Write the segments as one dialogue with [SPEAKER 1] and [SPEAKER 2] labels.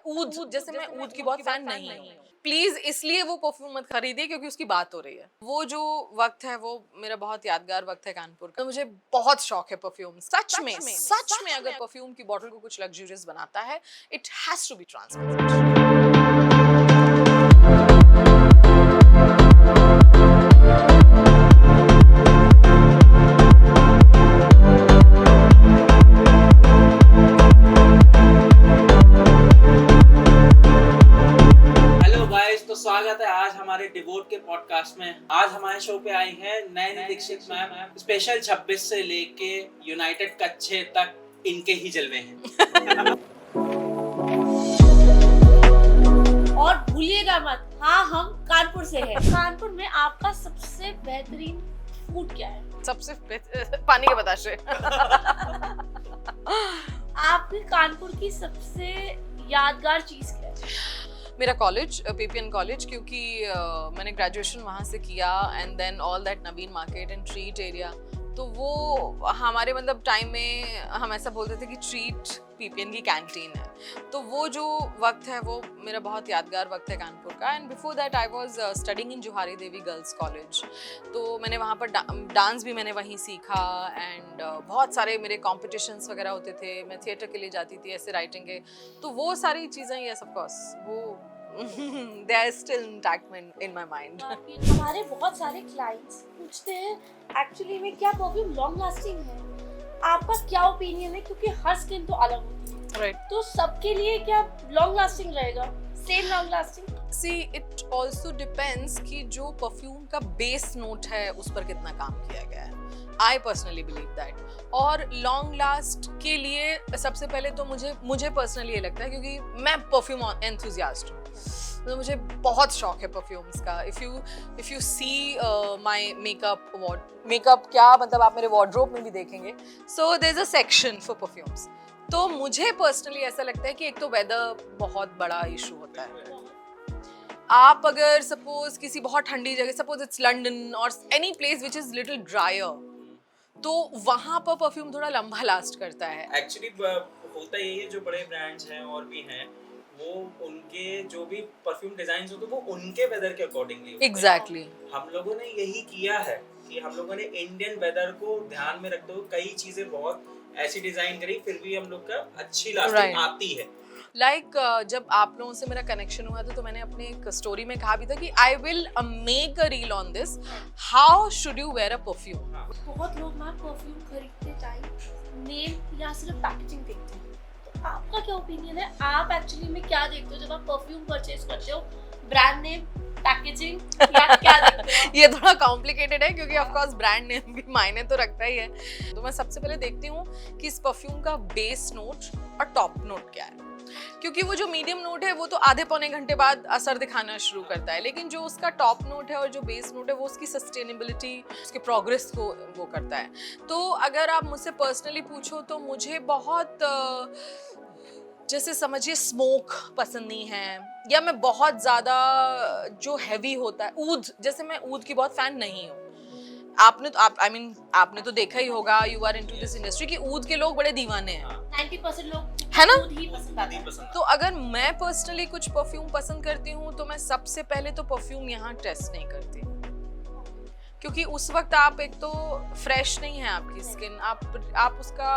[SPEAKER 1] ऊद जैसे मैं ऊद की बहुत फैन नहीं हूँ, प्लीज इसलिए वो परफ्यूम मत खरीदिए क्योंकि उसकी बात हो रही है। वो जो वक्त है वो मेरा बहुत यादगार वक्त है कानपुर का। मुझे बहुत शौक है परफ्यूम, सच में अगर परफ्यूम की बॉटल को कुछ लग्जरियस बनाता है, it has to be transparent.
[SPEAKER 2] स्वागत है आज हमारे डिवोट के पॉडकास्ट में। आज हमारे शो पे आई हैं नैनी दीक्षित मैम। स्पेशल 26 से लेके यूनाइटेड कच्छे तक इनके ही जलवे हैं।
[SPEAKER 3] और भूलिएगा मत, हाँ हम कानपुर से हैं। कानपुर में आपका सबसे बेहतरीन फूड क्या है?
[SPEAKER 1] सबसे पानी के बताशे।
[SPEAKER 3] आपकी कानपुर की सबसे यादगार चीज क्या है?
[SPEAKER 1] मेरा कॉलेज, पीपीएन कॉलेज, क्योंकि मैंने ग्रेजुएशन वहाँ से किया and then all that Naveen market and treat area. तो वो हमारे मतलब टाइम में हम ऐसा बोलते थे कि ट्रीट पीपीएन की कैंटीन है। तो वो जो वक्त है वो मेरा बहुत यादगार वक्त है कानपुर का। And before that I was studying in Johari Devi girls college. तो मैंने वहाँ पर डांस भी मैंने वहीं सीखा एंड बहुत सारे मेरे कॉम्पिटिशन्स वगैरह होते थे। मैं थिएटर के लिए जाती थी, ऐसे राइटिंग के। तो वो सारी चीज़ें येस ऑफ कोर्स वो they are still intact in my mind.
[SPEAKER 3] हमारे बहुत सारे क्लाइंट्स पूछते हैं एक्चुअली में क्या परफ्यूम लॉन्ग लास्टिंग है? आपका क्या ओपिनियन है? क्योंकि हर स्किन तो अलग होती है,
[SPEAKER 1] राइट?
[SPEAKER 3] तो सबके लिए क्या लॉन्ग लास्टिंग रहेगा, same long lasting?
[SPEAKER 1] See, it also depends कि जो परफ्यूम का बेस नोट है उस पर कितना काम किया गया है। I personally believe that. और लॉन्ग लास्ट के लिए सबसे पहले तो मुझे पर्सनली ये लगता है, क्योंकि मैं परफ्यूम एंथुसियास्ट हूँ, तो मुझे बहुत शौक है परफ्यूम्स का। If you see my makeup क्या मतलब आप मेरे वार्डरोब में भी देखेंगे, so there is a section for perfumes. तो मुझे पर्सनली ऐसा लगता है कि एक तो वेदर बहुत बड़ा इशू होता है। आप अगर सपोज किसी बहुत ठंडी जगह, सपोज इट्स लंदन और any place which is little dryer, तो वहां पर परफ्यूम थोड़ा लंबा लास्ट करता है।
[SPEAKER 2] एक्चुअली होता यही है, जो बड़े ब्रांड्स हैं और भी हैं, वो उनके जो भी परफ्यूम डिजाइन्स होते हैं वो उनके वेदर के अकॉर्डिंगली।
[SPEAKER 1] एग्जैक्टली
[SPEAKER 2] हम लोगों ने यही किया है कि हम लोगों ने इंडियन वेदर को ध्यान में रखते हुए कई चीजें बहुत ऐसी डिजाइन करी, फिर भी हम लोग का अच्छी लास्टिंग आती है।
[SPEAKER 1] जब आप लोगों से मेरा कनेक्शन हुआ था तो मैंने अपने एक स्टोरी में कहा भी था कि I will make a reel on this, how should you wear a perfume.
[SPEAKER 3] बहुत लोग ना परफ्यूम खरीदते टाइम नेम या सिर्फ पैकेजिंग देखते हैं, तो आपका क्या ओपिनियन है? आप एक्चुअली में क्या देखते हो जब आप परफ्यूम परचेज करते हो? ब्रांड नेम, पैकेजिंग या क्या देखते हो?
[SPEAKER 1] ये थोड़ा कॉम्प्लिकेटेड है क्योंकि ऑफ कोर्स ब्रांड नेम भी मायने तो रखता ही है। तो मैं सबसे पहले देखती हूँ कि इस परफ्यूम का बेस नोट और टॉप नोट क्या है, क्योंकि वो जो मीडियम नोट है वो तो आधे पौने घंटे बाद असर दिखाना शुरू करता है, लेकिन जो उसका टॉप नोट है और जो बेस नोट है वो उसकी सस्टेनेबिलिटी, उसके प्रोग्रेस को वो करता है। तो अगर आप मुझसे पर्सनली पूछो तो मुझे बहुत जैसे समझिए स्मोक पसंद नहीं है, या मैं बहुत ज़्यादा जो हैवी होता है, ऊद, जैसे मैं ऊद की बहुत फैन नहीं हूँ। आपने तो देखा ही होगा, you are into this industry, कि ऊद के लोग बड़े दीवाने हैं।
[SPEAKER 3] 90% लोग
[SPEAKER 1] है ना,
[SPEAKER 3] ही पसंद आते हैं।
[SPEAKER 1] तो अगर मैं पर्सनली कुछ परफ्यूम पसंद करती हूँ तो मैं सबसे पहले तो परफ्यूम यहाँ टेस्ट नहीं करती, क्योंकि उस वक्त आप एक तो फ्रेश नहीं है आपकी स्किन, आप उसका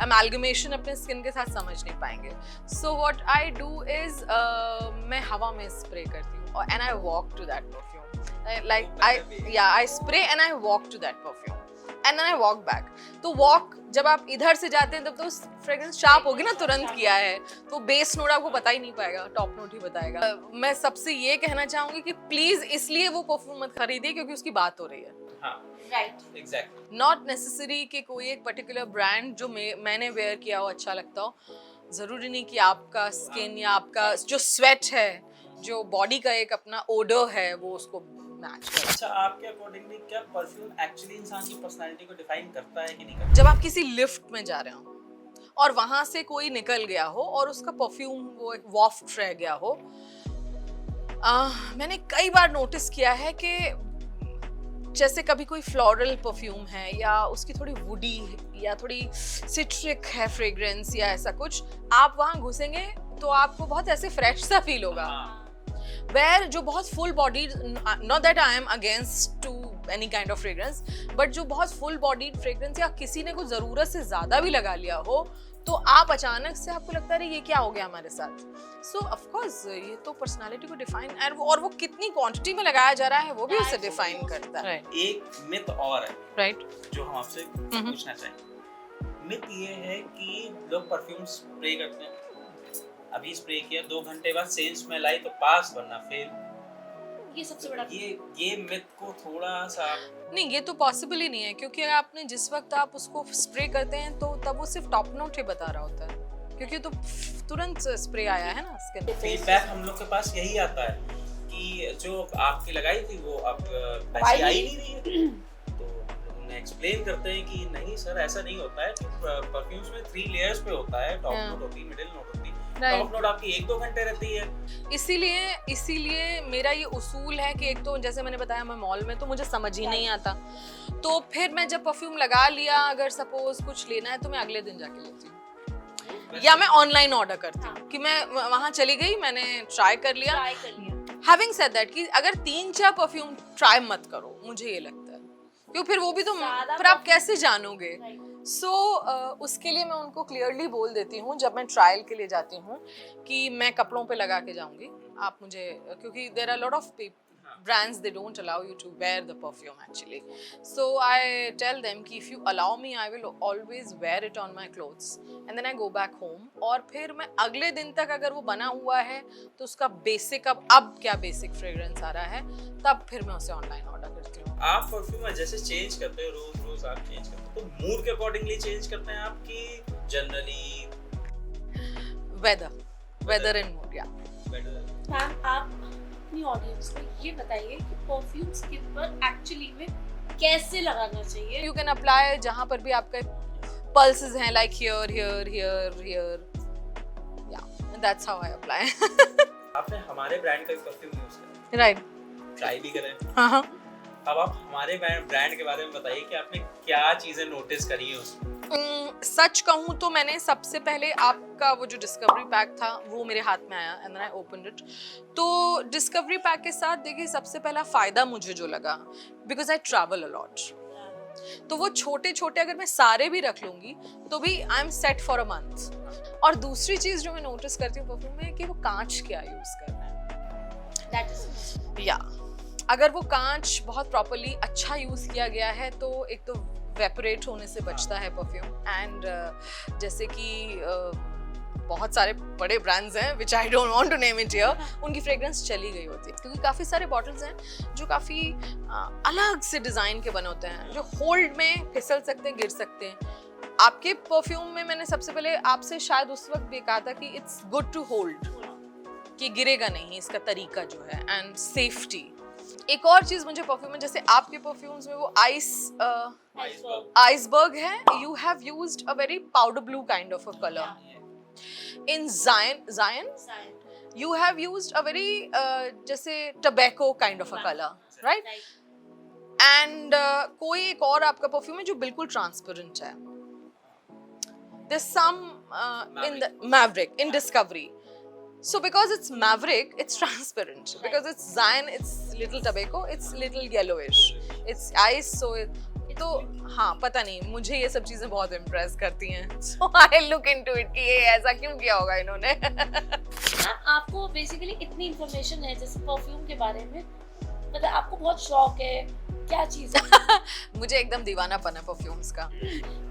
[SPEAKER 1] अमेलगमेशन अपने स्किन के साथ समझ नहीं पाएंगे। So what I do is मैं हवा में स्प्रे करती हूँ and I walk to that perfume, like I spray and I walk to that perfume and then I walk back. तो walk जब आप इधर से जाते हैं तब तो फ्रेग्रेंस शार्प होगी ना, तुरंत किया है, तो बेस नोट आपको पता ही नहीं पाएगा, टॉप नोट ही बताएगा। मैं सबसे ये कहना चाहूंगी कि प्लीज इसलिए वो परफ्यूम मत खरीदिए क्योंकि उसकी बात हो रही है।
[SPEAKER 3] Right,
[SPEAKER 2] exactly.
[SPEAKER 1] नॉट नेसेसरी कि कोई एक पर्टिकुलर ब्रांड जो मैंने वेयर किया हो अच्छा लगता हो, जरूरी नहीं कि आपका स्किन या आपका जो स्वेट है, जो बॉडी का एक अपना ओडर है, वो उसको मैच करे।
[SPEAKER 2] अच्छा, आपके अकॉर्डिंगली क्या परफ्यूम एक्चुअली इंसान की पर्सनालिटी को डिफाइन करता है कि नहीं करता?
[SPEAKER 1] जब आप किसी लिफ्ट में जा रहे हो और वहां से कोई निकल गया हो और उसका परफ्यूम वो एक वॉफ्ट रह गया हो, मैंने कई बार नोटिस किया है कि जैसे कभी कोई फ्लोरल परफ्यूम है या उसकी थोड़ी वुडी या थोड़ी सिट्रिक है फ्रेग्रेंस या ऐसा कुछ, आप वहां घुसेंगे तो आपको बहुत ऐसे फ्रेश सा फील होगा।
[SPEAKER 2] हाँ,
[SPEAKER 1] वेयर जो बहुत full body, not that I am against to any kind of fragrance, but जो बहुत फुल बॉडीड फ्रेग्रेंस या किसी ने कुछ जरूरत से ज्यादा भी लगा लिया हो, तो आप अचानक से आपको लगता है ये क्या हो गया हमारे साथ। सो ऑफ कोर्स ये तो पर्सनालिटी को डिफाइन, और वो कितनी क्वांटिटी में लगाया जा रहा है वो भी उसे डिफाइन करता है।
[SPEAKER 2] एक मिथ और है
[SPEAKER 1] राइट,
[SPEAKER 2] जो हम आपसे पूछना चाहेंगे। मिथ ये है कि लोग परफ्यूम स्प्रे करते हैं, अभी स्प्रे किया 2 घंटे बाद सेम स्मेल आई तो पास वरना फेल।
[SPEAKER 3] ये सबसे बड़ा
[SPEAKER 2] ये मिथ को थोड़ा सा
[SPEAKER 1] नहीं, ये तो पॉसिबल ही नहीं है, क्योंकि अगर आपने जिस वक्त आप उसको स्प्रे करते हैं तो तब वो सिर्फ टॉप नोट ही बता रहा होता है, क्योंकि तो तुरंत स्प्रे आया है ना स्किन पे।
[SPEAKER 2] फीडबैक हम लोग के पास यही आता है कि जो आपकी लगाई थी वो अब वैसी आई नहीं रही है, तो हम उन्हें एक्सप्लेन करते हैं कि नहीं सर ऐसा नहीं होता है, परफ्यूम्स में 3 लेयर्स पे होता है, टॉप नोट होती है, मिडिल नोट होती है, टॉप नोट आपकी 1-2 घंटे रहती है।
[SPEAKER 1] इसीलिए मेरा ये उसूल है कि एक तो जैसे मैंने बताया मैं मॉल में तो मुझे समझ ही नहीं आता, तो फिर मैं जब परफ्यूम लगा लिया, अगर सपोज कुछ लेना है तो मैं अगले दिन जाके लेती हूँ, या मैं ऑनलाइन ऑर्डर करती हूँ कि मैं वहां चली गई, मैंने ट्राई कर लिया। हैविंग सेड दैट कि अगर 3-4 परफ्यूम ट्राई मत करो, मुझे ये लगता है, क्योंकि फिर वो भी तो फिर आप कैसे जानोगे। सो उसके लिए मैं उनको क्लियरली बोल देती हूँ जब मैं ट्रायल के लिए जाती हूँ कि मैं कपड़ों पे लगा के जाऊंगी, आप मुझे, क्योंकि there are lot of brands they don't allow you to wear the perfume actually, so I tell them कि if you allow me I will always wear it on my clothes and then I go back home, और फिर मैं अगले दिन तक अगर वो बना हुआ है तो उसका बेसिक अब क्या बेसिक फ्रेग्रेंस आ रहा है, तब फिर मैं उसे ऑनलाइन ऑर्डर करती हूँ।
[SPEAKER 2] आप परफ्यूम जैसे चेंज करते हो, रोज आप चेंज करते हो, तो मूड के अकॉर्डिंगली चेंज करते हैं आप कि जनरली वेदर एंड मूड? या
[SPEAKER 3] मैम आप अपनी ऑडियंस को ये बताइए कि परफ्यूम स्किन पर एक्चुअली में कैसे लगाना चाहिए।
[SPEAKER 1] यू कैन अप्लाई जहाँ पर भी आपका पल्सेस हैं, like here here here here, या दैट्स हाउ आई अप्लाई।
[SPEAKER 2] आपने हमारे ब्रांड का परफ्यूम यूज किया,
[SPEAKER 1] राइट,
[SPEAKER 2] ट्राई भी करें।
[SPEAKER 1] हाँ।
[SPEAKER 2] अब आप हमारे ब्रांड के बारे में बताइए कि आपने क्या चीजें नोटिस करी है उसमें।
[SPEAKER 1] सच कहूँ तो मैंने सबसे पहले आपका वो जो डिस्कवरी पैक था वो मेरे हाथ में आया and then I opened it. तो डिस्कवरी पैक के साथ देखिए सबसे पहला फायदा मुझे जो लगा, because I travel a lot, तो वो छोटे छोटे अगर मैं सारे भी रख लूंगी तो भी I am set for a month. और दूसरी चीज जो मैं नोटिस करती हूँ परफ्यूम में कि वो कांच क्या यूज करना है।
[SPEAKER 3] दैट इज
[SPEAKER 1] या अगर वो कांच बहुत प्रॉपर्ली अच्छा यूज किया गया है तो एक तो वेपोरेट होने से बचता है परफ्यूम, एंड जैसे कि बहुत सारे बड़े ब्रांड्स हैं which I don't want to name it here, उनकी फ्रेग्रेंस चली गई होती है, क्योंकि काफ़ी सारे बॉटल्स हैं जो काफ़ी अलग से डिज़ाइन के बने होते हैं, जो होल्ड में फिसल सकते हैं, गिर सकते हैं। आपके परफ्यूम में मैंने सबसे पहले आपसे शायद उस वक्त भी कहा था कि इट्स गुड टू होल्ड, कि गिरेगा नहीं, इसका तरीका जो है, एंड सेफ्टी। एक और चीज मुझे परफ्यूम में, जैसे आपके परफ्यूम्स में वो आइसबर्ग है, you have used a very powder blue kind of a colour. In Zion you have used a very जैसे tobacco kind of a color, right? And कोई एक और आपका परफ्यूम है जो बिल्कुल ट्रांसपेरेंट है। There's some in the Maverick in Discovery. So because it's Maverick, it's transparent. Because it's Zion, it's little tobacco, it's little yellowish. It's ice, so तो हाँ पता नहीं, मुझे ये सब चीजें बहुत इम्प्रेस करती हैं। So I look into it कि ये ऐसा क्यों किया होगा इन्होंने।
[SPEAKER 3] आपको बेसिकली इतनी इंफॉर्मेशन है जैसे परफ्यूम के बारे में, मतलब आपको बहुत शौक है, क्या चीज है?
[SPEAKER 1] मुझे एकदम दीवानापन है परफ्यूम्स का।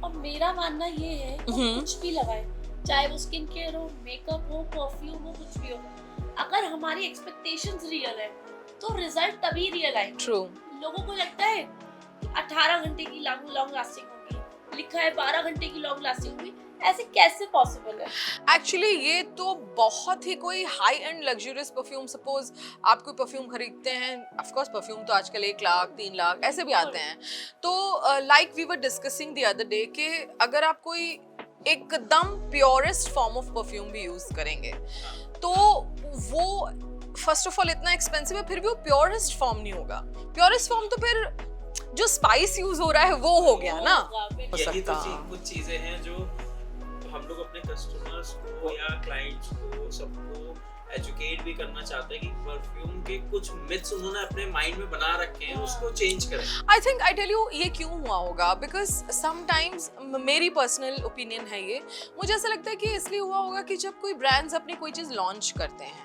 [SPEAKER 3] और मेरा मानना ये है कुछ भी लगाए, चाहे वो स्किन केयर हो, मेकअप हो, परफ्यूम हो, कुछ भी हो, अगर हमारी एक्सपेक्टेशंस रियल है तो रिजल्ट तभी रियल आए।
[SPEAKER 1] ट्रू।
[SPEAKER 3] लोगों को लगता है कि 18 घंटे की लॉन्ग लास्टिंग होगी, लिखा है 12 घंटे की लॉन्ग लास्टिंग होगी, ऐसे कैसे पॉसिबल है?
[SPEAKER 1] एक्चुअली ये तो बहुत ही कोई high and luxurious perfume, suppose आप कोई परफ्यूम खरीदते हैं, ऑफ कोर्स परफ्यूम तो आजकल 1 लाख 3 लाख ऐसे भी आते हैं, तो like we were discussing the other day कि अगर आप कोई एकदम प्योरेस्ट फॉर्म ऑफ परफ्यूम भी यूज करेंगे तो वो फर्स्ट ऑफ ऑल इतना एक्सपेंसिव है, फिर भी वो प्योरेस्ट फॉर्म नहीं होगा। प्योरेस्ट फॉर्म तो फिर जो स्पाइस यूज हो रहा है वो हो गया ना।
[SPEAKER 2] यही तो कुछ चीजें हैं जो हम लोग अपने कस्टमर्स को या क्लाइंट्स को सबको एजुकेट भी करना चाहते हैं कि परफ्यूम के कुछ मिथ्स उन्होंने अपने माइंड में बना रखे हैं, उसको चेंज करें।
[SPEAKER 1] I think I tell you ये क्यों हुआ होगा, बिकॉज समटाइम्स मेरी पर्सनल ओपिनियन है ये, मुझे ऐसा लगता है कि इसलिए हुआ होगा कि जब कोई ब्रांड्स अपनी कोई चीज लॉन्च करते हैं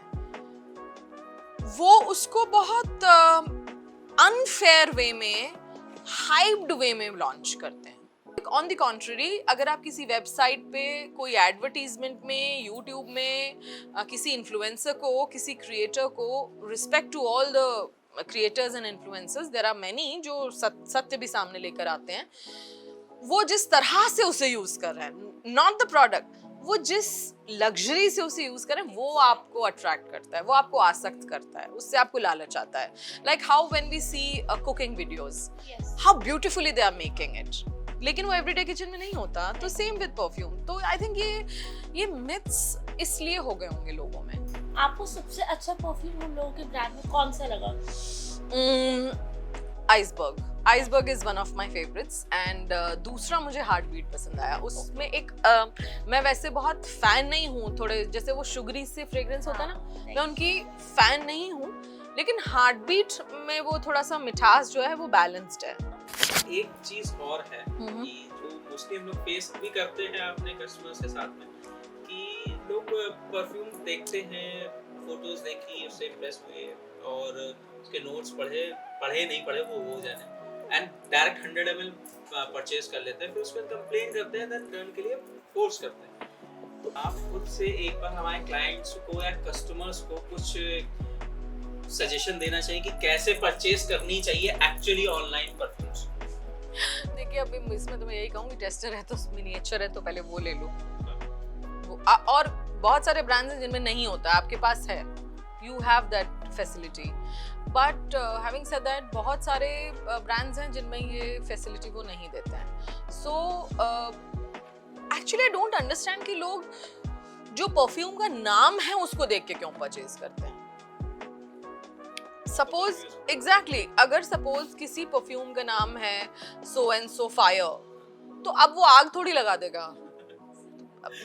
[SPEAKER 1] वो उसको बहुत अनफेयर वे में, हाइप्ड वे में लॉन्च करते हैं। ऑन द कॉन्ट्ररी, अगर आप किसी वेबसाइट पे कोई एडवर्टीजमेंट में, यूट्यूब में किसी इन्फ्लुएंसर को, किसी क्रिएटर को, respect to all the creators and influencers, there are many जो सत्य भी सामने लेकर आते हैं, वो जिस तरह से उसे यूज कर रहे हैं, नॉट द प्रोडक्ट, वो जिस लग्जरी से उसे यूज करें वो आपको अट्रैक्ट करता है, वो आपको आसक्त करता है, उससे आपको लालच आता है। Like how when we see cooking videos, how beautifully they are making it, लेकिन वो एवरीडे किचन में नहीं होता। तो सेम विद परफ्यूम। तो आई थिंक ये मिथ्स इसलिए हो गए होंगे लोगों में।
[SPEAKER 3] आपको सबसे अच्छा परफ्यूम हम लोगों के ब्रांड में कौन सा लगा?
[SPEAKER 1] Iceberg is one of my favourites and दूसरा मुझे हार्टबीट पसंद आया। उसमें एक मैं वैसे बहुत फैन नहीं हूँ, थोड़े जैसे वो शुगरी से फ्रेग्रेंस होता है ना, मैं उनकी फैन नहीं हूँ, लेकिन हार्टबीट में वो थोड़ा सा मिठास जो है वो बैलेंस्ड है।
[SPEAKER 2] एक चीज और है कि जो मोस्टली हम लोग फेस भी करते हैं अपने कस्टमर्स के साथ में, कि लोग परफ्यूम देखते हैं, फोटोज देखी, उससे इम्प्रेस हुए और उसके नोट्स पढ़े नहीं पढ़े वो हो जाने एंड डायरेक्ट 100 ml परचेज कर लेते हैं, फिर उसमें कंप्लेन करते हैं, देन रिटर्न के लिए फोर्स करते हैं। तो आप खुद से एक बार हमारे क्लाइंट्स को या कस्टमर्स को कुछ सजेशन देना चाहिए कि कैसे परचेज करनी चाहिए एक्चुअली ऑनलाइन परफ्यूम्स।
[SPEAKER 1] देखिए अभी इसमें तो मैं यही कहूँगी, टेस्टर है तो मिनिएचर है तो पहले वो ले लो। और बहुत सारे ब्रांड्स हैं जिनमें नहीं होता, आपके पास है, you have that facility, but having said that बहुत सारे ब्रांड्स हैं जिनमें ये फैसिलिटी वो नहीं देते हैं। So actually I don't understand कि लोग जो परफ्यूम का नाम है उसको देख के क्यों परचेज करते हैं। सपोज एग्जैक्टली अगर सपोज किसी परफ्यूम का नाम है सो एंड सो फायर, तो अब वो आग थोड़ी लगा देगा।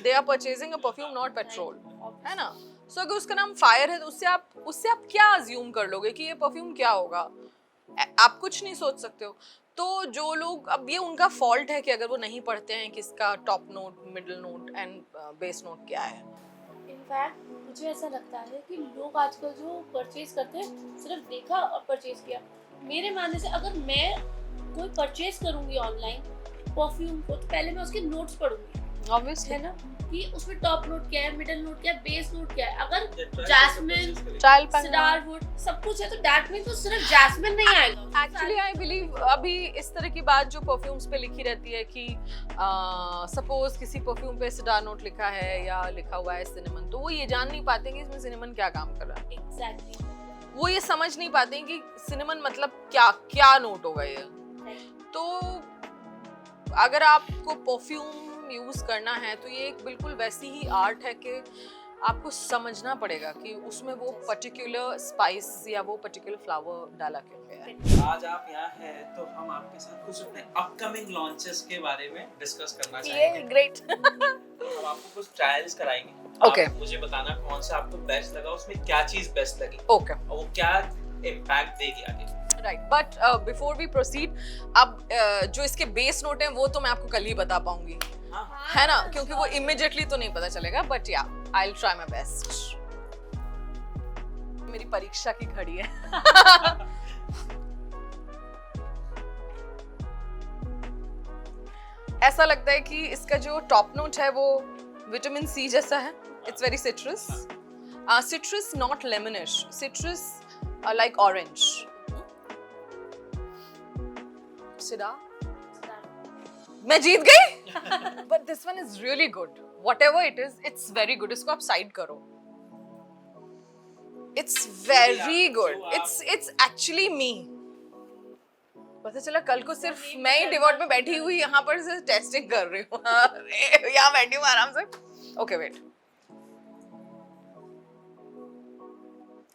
[SPEAKER 1] They are purchasing a perfume not petrol, है ना। सो अगर उसका नाम फायर है तो उससे आप क्या अज्यूम कर लोगे कि ये परफ्यूम क्या होगा, आप कुछ नहीं सोच सकते हो। तो जो लोग, अब ये उनका फॉल्ट है कि अगर वो नहीं पढ़ते हैं कि इसका top note, middle note and base note क्या है।
[SPEAKER 3] इनफैक्ट मुझे ऐसा लगता है कि लोग आजकल जो परचेज करते हैं सिर्फ देखा और परचेज किया। मेरे मानने से अगर मैं कोई परचेज करूंगी ऑनलाइन परफ्यूम को, तो पहले मैं उसके नोट्स पढ़ूंगी,
[SPEAKER 1] ऑब्वियसली,
[SPEAKER 3] है ना, कि उसमें टॉप नोट क्या है, मिडिल नोट क्या है, बेस नोट क्या है। अगर जैस्मिन, सिडारवुड सब कुछ है तो दैट मींस तो सिर्फ जैस्मिन नहीं आएगा।
[SPEAKER 1] एक्चुअली आई बिलीव अभी इस तरह की बात जो परफ्यूम्स पे लिखी रहती है कि सपोज किसी परफ्यूम पे सिडार नोट लिखा है या लिखा हुआ है सिनेमन, तो वो ये जान नहीं पाते कि इसमें सिनेमन क्या काम कर रहा है।
[SPEAKER 3] एग्जैक्टली,
[SPEAKER 1] वो ये समझ नहीं पाते कि सिनेमन मतलब क्या नोट होगा ये। तो अगर आपको परफ्यूम यूज करना है तो ये एक बिल्कुल वैसी ही आर्ट है कि आपको समझना पड़ेगा कि उसमें वो पर्टिकुलर स्पाइस या वो पर्टिकुलर फ्लावर डाला क्यों गया है।
[SPEAKER 2] आज आप यहाँ हैं तो हम आपके साथ कुछ अपने अपकमिंग लॉन्चेस के बारे में डिस्कस करना चाहेंगे।
[SPEAKER 1] ग्रेट।
[SPEAKER 2] हम आपको कुछ ट्रायल्स कराएंगे।
[SPEAKER 1] Okay.
[SPEAKER 2] आप मुझे बताना कौन सा आपको बेस्ट लगा, उसमें क्या चीज बेस्ट लगी,
[SPEAKER 1] ओके,
[SPEAKER 2] और वो क्या इम्पैक्ट देगी आगे।
[SPEAKER 1] Right, but before we proceed, अब जो इसके बेस नोट हैं वो तो मैं आपको कल ही बता पाऊंगी, है ना, क्योंकि वो इमीडिएटली तो नहीं पता चलेगा, बट या I will try my best. मेरी परीक्षा की घड़ी है। ऐसा लगता है कि इसका जो टॉप नोट है वो विटामिन सी जैसा है। It's very citrus, citrus not lemonish, citrus like orange. सिडा, मैं जीत गई। But this one is really good, whatever it is, it's very good. इसको आप साइड करो, it's very good, it's actually me. पता चला कल को सिर्फ मैं ही डिवॉट में बैठी हुई यहाँ पर से टेस्टिंग कर रही हूँ। यहाँ बैठी हूँ आराम से। Okay wait,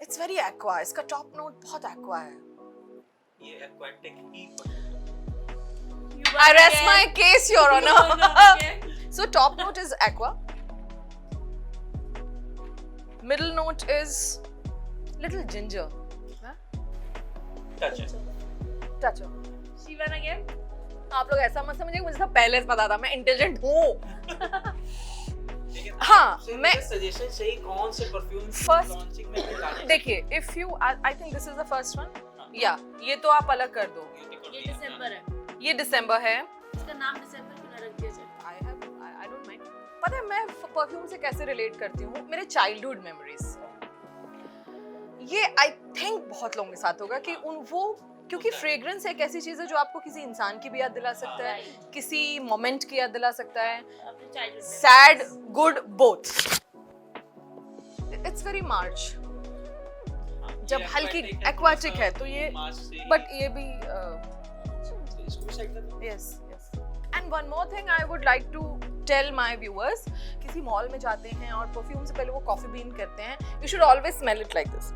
[SPEAKER 1] it's very aqua, इसका टॉप नोट बहुत एक्वा है।
[SPEAKER 2] ये एक्वाटिक ही
[SPEAKER 1] I rest my case, Your Honor. So top note is aqua. Middle note is little ginger. Huh?
[SPEAKER 2] Touch it.
[SPEAKER 1] Touch.
[SPEAKER 3] Shivan again.
[SPEAKER 1] आप लोग ऐसा मत समझिए, मुझे सब पहले से पता था, मैं इंटेलिजेंट हूँ.
[SPEAKER 2] लेकिन
[SPEAKER 1] हाँ,
[SPEAKER 2] आपसे
[SPEAKER 1] मैं
[SPEAKER 2] मुझे सजेशन चाहिए कौन से परफ्यूम
[SPEAKER 1] First-
[SPEAKER 2] लॉन्चिंग में निकालें.
[SPEAKER 1] देखिए, if you, I think this is the first one.
[SPEAKER 2] हाँ.
[SPEAKER 1] या ये तो आप अलग कर दो.
[SPEAKER 3] ये दिसंबर है.
[SPEAKER 1] ये दिसंबर है.
[SPEAKER 3] इसका नाम दिसंबर क्यों ना रख दिया जाए?
[SPEAKER 1] I don't mind. पता है मैं परफ्यूम से कैसे रिलेट करती हूँ, मेरे चाइल्डहुड मेमोरीज. ये आई थिंक बहुत लोगों के साथ होगा कि उन वो, क्योंकि फ्रेग्रेंस एक ऐसी चीज है जो आपको किसी इंसान की भी याद दिला सकता है, किसी मोमेंट की याद दिला सकता है.
[SPEAKER 3] अपने childhood में.
[SPEAKER 1] Sad good both. It's very much. जब हल्की एक्वाटिक है तो ये, बट ये भी yes. And one more thing I would like to tell my viewers, किसी मॉल में जाते हैं और परफ्यूम से पहले वो कॉफी बीन करते हैं, you should always smell it like this.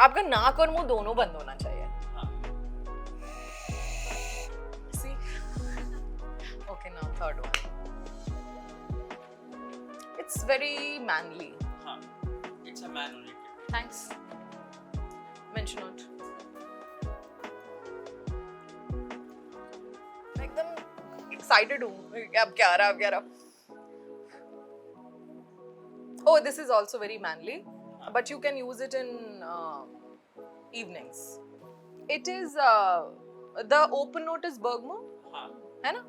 [SPEAKER 1] आपका नाक और मुंह दोनों बंद होना चाहिए. See? Okay, now third one. It's very manly.
[SPEAKER 2] It's a man oriented.
[SPEAKER 1] Thanks. Mention it. मैं एकदम excited हूँ. अब क्या रहा? Oh, this is also very manly, but you can use it in evenings. It is the open note is bergamot,
[SPEAKER 2] हाँ.
[SPEAKER 1] है ना?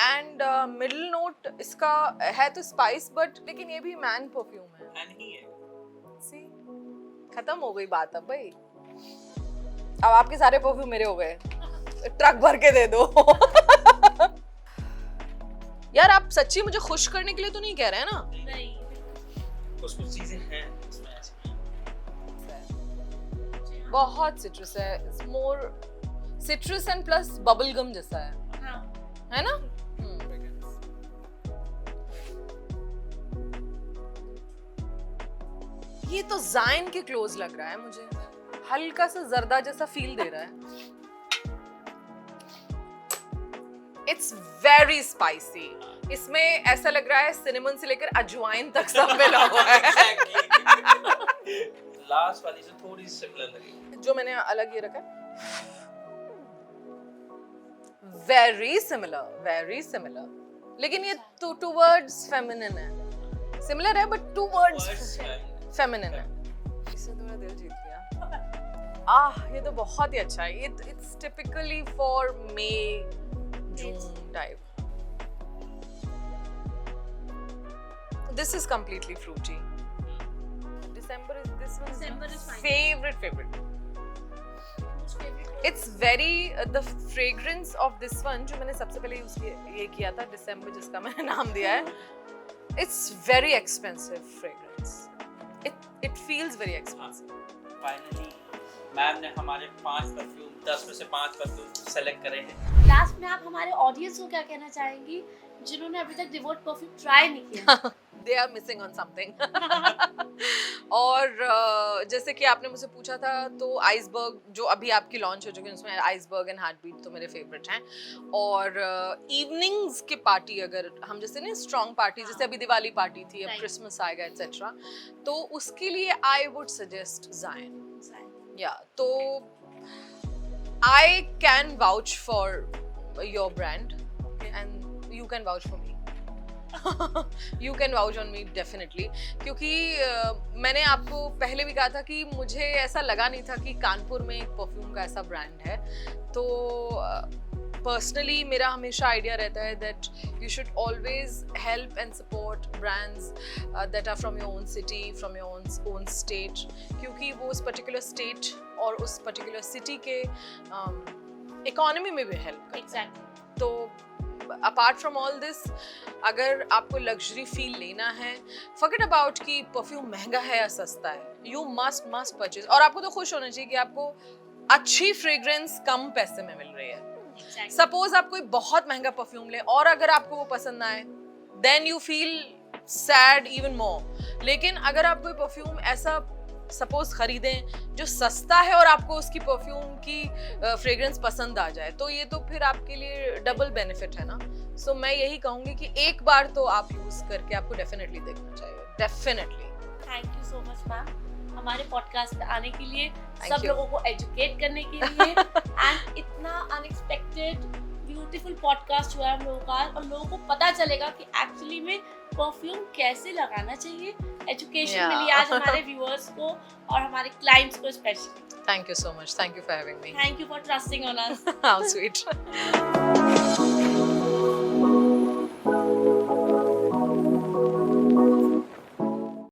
[SPEAKER 1] And middle note इसका है तो spice, but लेकिन ये भी man perfume है.
[SPEAKER 2] And ही है.
[SPEAKER 1] See? खत्म हो गई बात अब भाई. अब आपके सारे परफ्यूम मेरे हो गए. ट्रक भर के दे दो. यार आप सच्ची मुझे खुश करने के लिए तो नहीं कह रहे हैं ना?
[SPEAKER 3] नहीं.
[SPEAKER 2] कुछ चीजें हैं इसमें ऐसी.
[SPEAKER 1] बहुत सिट्रस है. It's more citrus and plus bubble gum जैसा है.
[SPEAKER 3] हाँ.
[SPEAKER 1] है ना? ये तो जाइन के क्लोज लग रहा है मुझे. हल्का सा जर्दा जैसा फील दे रहा है. It's very spicy. इसमें ऐसा लग रहा है सिनेमन से लेकर अजवाइन तक सब मिला हुआ है.
[SPEAKER 2] लास्ट वाली से थोड़ी सिमिलर लगी.
[SPEAKER 1] जो मैंने अलग ये रखा है, वेरी सिमिलर. लेकिन ये टूवर्ड्स फेमिनिन है. सिमिलर है बट टूवर्ड्स फेमिनिन है. इससे थोड़ा दिल जीत लिया. ये तो बहुत ही अच्छा है. It's typically for May June type. This is completely fruity. December is this one.
[SPEAKER 3] December is fine.
[SPEAKER 1] Favorite.
[SPEAKER 3] Who's favorite?
[SPEAKER 1] It's very the fragrance of this one जो मैंने सबसे पहले यूज ये किया था December, जिसका मैंने नाम दिया है. It's very expensive fragrance. It feels very expensive.
[SPEAKER 2] Finally ma'am ने हमारे 5 परफ्यूम 10 में से 5 परफ्यूम सेलेक्ट करे हैं.
[SPEAKER 3] लास्ट में आप हमारे ऑडियंस को क्या कहना चाहेंगी जिन्होंने अभी तक डिवोट परफ्यूम ट्राई नहीं किया?
[SPEAKER 1] They are missing on something. और जैसे कि आपने मुझसे पूछा था, तो आइसबर्ग जो अभी आपकी लॉन्च हो चुकी है उसमें आइसबर्ग एंड हार्टबीट तो मेरे फेवरेट हैं. और इवनिंग्स की पार्टी, अगर हम जैसे ना स्ट्रॉन्ग पार्टी, जैसे अभी दिवाली पार्टी थी, अब क्रिसमस आएगा एटसेट्रा, तो उसके लिए आई वुड सजेस्ट जाइन. या तो I can vouch for your brand and you can vouch for me. You can vouch on me definitely, क्योंकि मैंने आपको पहले भी कहा था कि मुझे ऐसा लगा नहीं था कि कानपुर में एक परफ्यूम का ऐसा ब्रांड है. तो पर्सनली मेरा हमेशा आइडिया रहता है that you should always help and support brands that are from your own city, from your own state, क्योंकि वो उस पर्टिकुलर स्टेट और उस पर्टिकुलर सिटी के इकोनॉमी में भी हेल्प करता है. तो अपार्ट फ्रॉम ऑल दिस, अगर आपको लग्जरी फील लेना है, फॉरगेट अबाउट कि परफ्यूम महंगा है या सस्ता है, यू मस्ट परचेज. और आपको तो खुश होना चाहिए कि आपको अच्छी फ्रेग्रेंस कम पैसे में मिल रही है. सपोज आप कोई बहुत महंगा परफ्यूम ले और अगर आपको वो पसंद ना आए, then you feel sad even more. लेकिन अगर आप कोई परफ्यूम ऐसा सपोज खरीदें जो सस्ता है और आपको उसकी परफ्यूम की फ्रेग्रेंस पसंद आ जाए, तो ये तो फिर आपके लिए डबल बेनिफिट है ना। सो मैं यही कहूंगी कि एक बार तो आप यूज करके आपको डेफिनेटली देखना चाहिए, definitely.
[SPEAKER 3] Thank you so much ma'am हमारे पॉडकास्ट पे आने के लिए, सब
[SPEAKER 1] you.
[SPEAKER 3] लोगों को एजुकेट करने के लिए एंड इतना अनएक्सपेक्टेड ब्यूटीफुल पॉडकास्ट हुआ है हम लोगों का, और लोगों को पता चलेगा कि एक्चुअली में परफ्यूम कैसे लगाना चाहिए। एजुकेशन मिली आज हमारे व्यूअर्स को और हमारे क्लाइंट्स को specially.
[SPEAKER 1] Thank you so much. Thank you for having me.
[SPEAKER 3] Thank you for trusting on us.
[SPEAKER 1] How sweet.